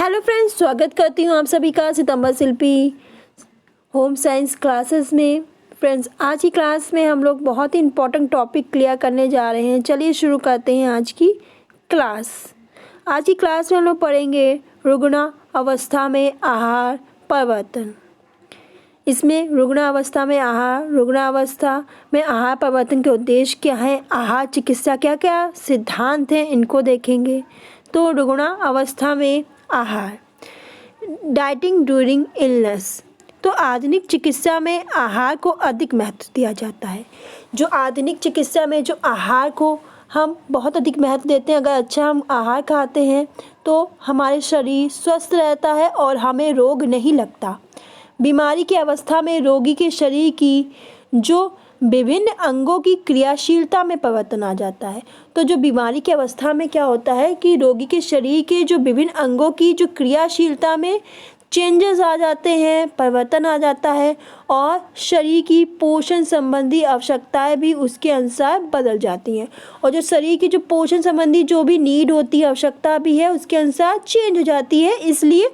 Hello friends, स्वागत करती हूँ आप सभी का सितंबर शिल्पी होम साइंस क्लासेस में। फ्रेंड्स, आज की क्लास में हम लोग बहुत ही इंपॉर्टेंट टॉपिक क्लियर करने जा रहे हैं। चलिए शुरू करते हैं आज की क्लास। आज की क्लास में हम लोग पढ़ेंगे रुग्ण अवस्था में आहार परिवर्तन। इसमें रुग्ण अवस्था में आहार परिवर्तन के उद्देश्य क्या है, आहार चिकित्सा क्या क्या सिद्धांत हैं, इनको देखेंगे। तो रुग्ण अवस्था में आहार, डाइटिंग ड्यूरिंग इलनेस। तो आधुनिक चिकित्सा में आहार को अधिक महत्व दिया जाता है। जो आधुनिक चिकित्सा में जो आहार को हम बहुत अधिक महत्व देते हैं। अगर अच्छा हम आहार खाते हैं तो हमारे शरीर स्वस्थ रहता है और हमें रोग नहीं लगता। बीमारी की अवस्था में रोगी के शरीर की जो विभिन्न अंगों की क्रियाशीलता में परिवर्तन आ जाता है। तो जो बीमारी की अवस्था में क्या होता है कि रोगी के शरीर के जो विभिन्न अंगों की जो क्रियाशीलता में चेंजेस आ जाते हैं, परिवर्तन आ जाता है और शरीर की पोषण संबंधी आवश्यकताएं भी उसके अनुसार बदल जाती हैं। और जो शरीर की जो पोषण संबंधी जो भी नीड होती है, आवश्यकता भी है, उसके अनुसार चेंज हो जाती है। इसलिए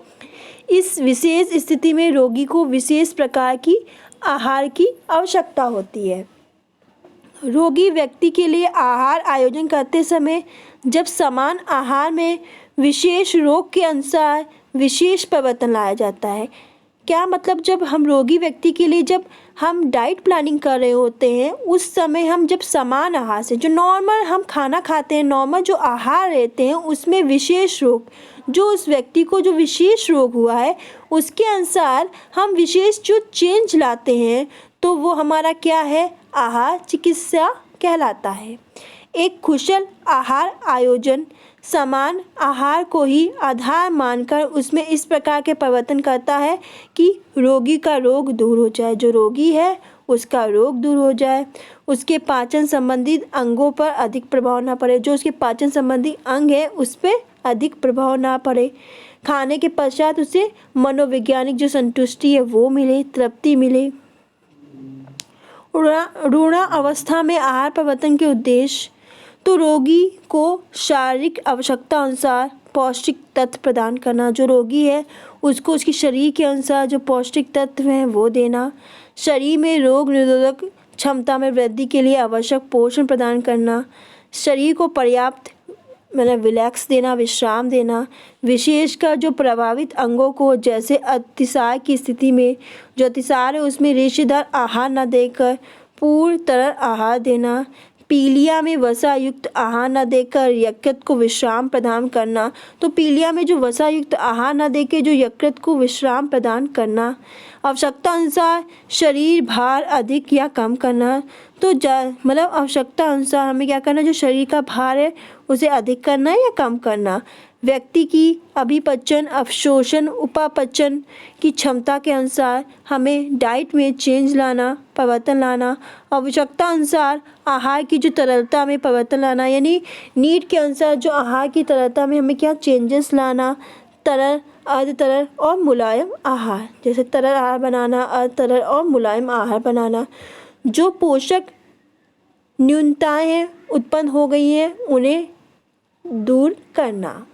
इस विशेष स्थिति में रोगी को विशेष प्रकार की आहार की आवश्यकता होती है। रोगी व्यक्ति के लिए आहार आयोजन करते समय जब समान आहार में विशेष रोग के अनुसार विशेष परिवर्तन लाया जाता है। क्या मतलब, जब हम रोगी व्यक्ति के लिए जब हम डाइट प्लानिंग कर रहे होते हैं, उस समय हम जब समान आहार से जो नॉर्मल हम खाना खाते हैं, नॉर्मल जो आहार रहते हैं, उसमें विशेष रोग जो उस व्यक्ति को जो विशेष रोग हुआ है उसके अनुसार हम विशेष जो चेंज लाते हैं, तो वो हमारा क्या है, आहार चिकित्सा कहलाता है। एक कुशल आहार आयोजन समान आहार को ही आधार मानकर उसमें इस प्रकार के परिवर्तन करता है कि रोगी का रोग दूर हो जाए, जो रोगी है उसका रोग दूर हो जाए, उसके पाचन संबंधित अंगों पर अधिक प्रभाव ना पड़े, जो उसके पाचन संबंधी अंग है उस पर अधिक प्रभाव ना पड़े, खाने के पश्चात उसे मनोवैज्ञानिक जो संतुष्टि है वो मिले, तृप्ति मिले। रुग्ण अवस्था में आहार परिवर्तन के उद्देश्य, तो रोगी को शारीरिक आवश्यकता अनुसार पौष्टिक तत्व प्रदान करना, जो रोगी है उसको उसके शरीर के अनुसार जो पौष्टिक तत्व हैं वो देना, शरीर में रोग निरोधक क्षमता में वृद्धि के लिए आवश्यक पोषण प्रदान करना, शरीर को पर्याप्त रिलैक्स देना, विश्राम देना, विशेषकर जो प्रभावित अंगों को, जैसे अतिसार की स्थिति में जो अतिसार है उसमें रेशेदार आहार न देकर पूर्ण तरल आहार देना, पीलिया में वसा युक्त आहार न देकर यकृत को विश्राम प्रदान करना। तो पीलिया में जो वसा युक्त आहार न देकर जो यकृत को विश्राम प्रदान करना, आवश्यकता अनुसार शरीर भार अधिक या कम करना। तो मतलब आवश्यकता अनुसार हमें क्या करना, जो शरीर का भार है उसे अधिक करना या कम करना। व्यक्ति की अभिपचन, अवशोषण, उपापचय की क्षमता के अनुसार हमें डाइट में चेंज लाना, परिवर्तन लाना। आवश्यकता अनुसार आहार की जो तरलता में परिवर्तन लाना, यानी नीड के अनुसार जो आहार की तरलता में हमें क्या चेंजेस लाना। तरल, अर्ध तरल और मुलायम आहार, जैसे तरल आहार बनाना, अर्ध तरल और मुलायम आहार बनाना। जो पोषक न्यूनताएं हैं उत्पन्न हो गई हैं उन्हें दूर करना।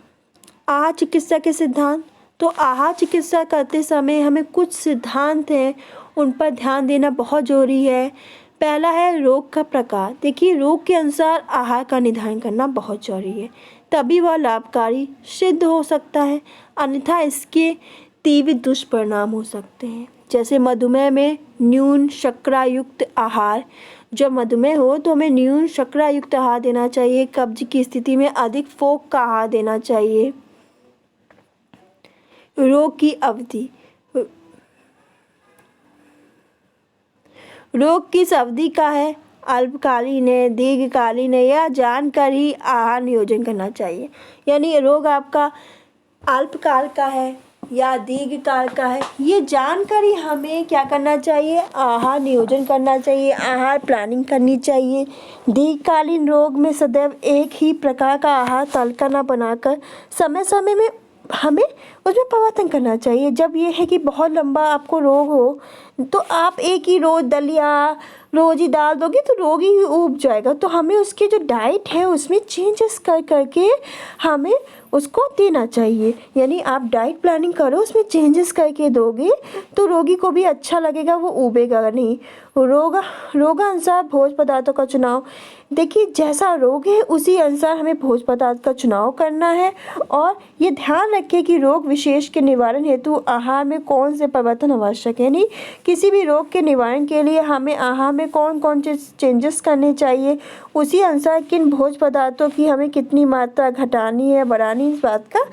आहार चिकित्सा के सिद्धांत, तो आहार चिकित्सा करते समय हमें कुछ सिद्धांत हैं उन पर ध्यान देना बहुत ज़रूरी है। पहला है रोग का प्रकार। देखिए, रोग के अनुसार आहार का निर्धारण करना बहुत ज़रूरी है, तभी वह लाभकारी सिद्ध हो सकता है, अन्यथा इसके तीव्र दुष्परिणाम हो सकते हैं। जैसे मधुमेह में न्यून शर्करायुक्त आहार, जब मधुमेह हो तो हमें न्यून शर्करायुक्त आहार देना चाहिए। कब्ज की स्थिति में अधिक फोक का आहार देना चाहिए। रोग की अवधि, रोग किस अवधि का है, अल्पकालीन है, दीर्घकालीन है, या जानकर ही आहार नियोजन करना चाहिए। यानी रोग आपका अल्पकाल का है या दीर्घकाल का है, ये जानकर ही हमें क्या करना चाहिए, आहार नियोजन करना चाहिए, आहार प्लानिंग करनी चाहिए। दीर्घकालीन रोग में सदैव एक ही प्रकार का आहार तालिका न बनाकर समय समय में हमें उसमें परिवर्तन करना चाहिए। जब ये है कि बहुत लंबा आपको रोग हो, तो आप एक ही रोज़ दलिया रोज़ ही दाल दोगे तो रोग ही उब जाएगा। तो हमें उसकी जो डाइट है उसमें चेंजेस कर करके हमें उसको देना चाहिए। यानी आप डाइट प्लानिंग करो, उसमें चेंजेस करके दोगे तो रोगी को भी अच्छा लगेगा, वो उबेगा नहीं। रोगानुसार भोज्य पदार्थों का चुनाव, देखिए जैसा रोग है उसी अनुसार हमें भोज्य पदार्थ का चुनाव करना है। और ये ध्यान रखें कि रोग विशेष के निवारण हेतु आहार में कौन से परिवर्तन आवश्यक है। यानी किसी भी रोग के निवारण के लिए हमें आहार में कौन कौन से चेंजेस करने चाहिए, उसी अनुसार किन भोज्य पदार्थों की हमें कितनी मात्रा घटानी है बढ़ानी, इस बात का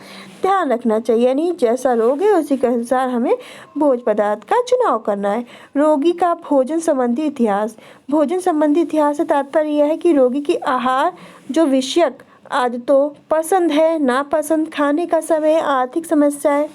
ध्यान रखना चाहिए। यानी जैसा रोग है उसी के अनुसार हमें भोज्य पदार्थ का चुनाव करना है। रोगी का भोजन संबंधी इतिहास, भोजन संबंधी इतिहास से तात्पर्य यह है कि रोगी की आहार जो विषयक आदतों, पसंद है नापसंद, खाने का समय, आर्थिक समस्याएं,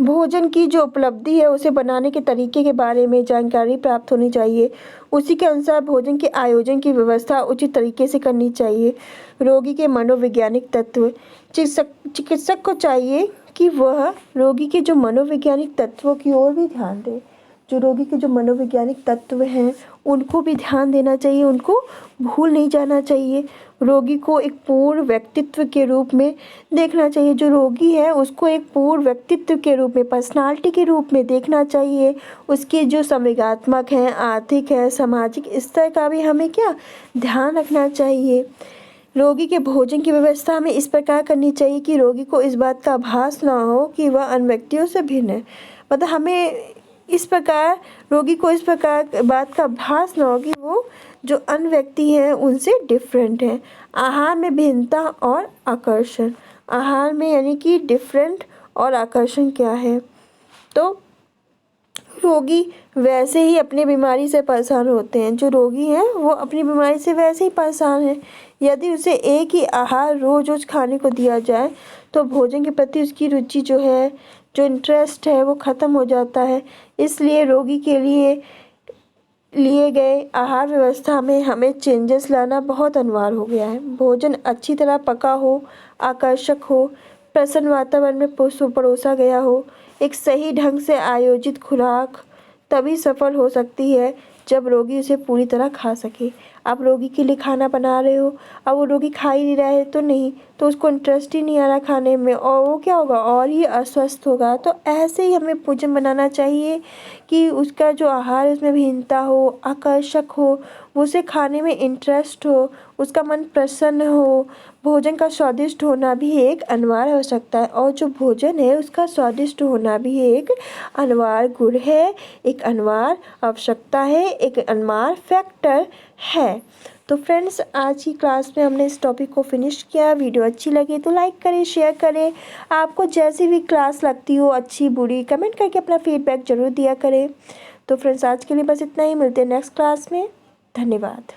भोजन की जो उपलब्धि है उसे बनाने के तरीके के बारे में जानकारी प्राप्त होनी चाहिए। उसी के अनुसार भोजन के आयोजन की व्यवस्था उचित तरीके से करनी चाहिए। रोगी के मनोवैज्ञानिक तत्व, चिकित्सक को चाहिए कि वह रोगी के जो मनोवैज्ञानिक तत्वों की ओर भी ध्यान दे। जो रोगी के जो मनोवैज्ञानिक तत्व हैं उनको भी ध्यान देना चाहिए, उनको भूल नहीं जाना चाहिए। रोगी को एक पूर्ण व्यक्तित्व के रूप में देखना चाहिए। जो रोगी है उसको एक पूर्ण व्यक्तित्व के रूप में, पर्सनालिटी के रूप में देखना चाहिए। उसके जो संवेगात्मक हैं, आर्थिक है, सामाजिक स्तर का भी हमें क्या ध्यान रखना चाहिए। रोगी के भोजन की व्यवस्था हमें इस प्रकार करनी चाहिए कि रोगी को इस बात का आभास ना हो कि वह अन्य व्यक्तियों से भिन्न है। मतलब हमें इस प्रकार रोगी को इस प्रकार बात का आभास ना हो कि वो जो अन्य व्यक्ति हैं उनसे डिफरेंट है। आहार में भिन्नता और आकर्षण, आहार में यानी कि डिफरेंट और आकर्षण क्या है। तो रोगी वैसे ही अपनी बीमारी से परेशान होते हैं। जो रोगी हैं वो अपनी बीमारी से वैसे ही परेशान हैं। यदि उसे एक ही आहार रोज रोज खाने को दिया जाए तो भोजन के प्रति उसकी रुचि जो है, जो इंटरेस्ट है वो ख़त्म हो जाता है। इसलिए रोगी के लिए गए आहार व्यवस्था में हमें चेंजेस लाना बहुत अनिवार्य हो गया है। भोजन अच्छी तरह पका हो, आकर्षक हो, प्रसन्न वातावरण में परोसा गया हो, एक सही ढंग से आयोजित खुराक तभी सफल हो सकती है जब रोगी उसे पूरी तरह खा सके। आप रोगी के लिए खाना बना रहे हो, अब वो रोगी खा ही नहीं रहा है तो नहीं, तो उसको इंटरेस्ट ही नहीं आ रहा खाने में और वो क्या होगा और ही अस्वस्थ होगा। तो ऐसे ही हमें भोजन बनाना चाहिए कि उसका जो आहार है उसमें भिन्नता हो, आकर्षक हो, उसे खाने में इंटरेस्ट हो, उसका मन प्रसन्न हो। भोजन का स्वादिष्ट होना भी एक अनिवार्य आवश्यकता है और जो भोजन है उसका स्वादिष्ट होना भी एक अनिवार्य गुण है, एक अनिवार्य आवश्यकता है, एक अनिवार्य फैक्टर है। तो फ्रेंड्स आज की क्लास में हमने इस टॉपिक को फिनिश किया। वीडियो अच्छी लगी तो लाइक करें, शेयर करें। आपको जैसी भी क्लास लगती हो, अच्छी बुरी, कमेंट करके अपना फीडबैक ज़रूर दिया करें। तो फ्रेंड्स आज के लिए बस इतना ही, मिलते हैं नेक्स्ट क्लास में। धन्यवाद।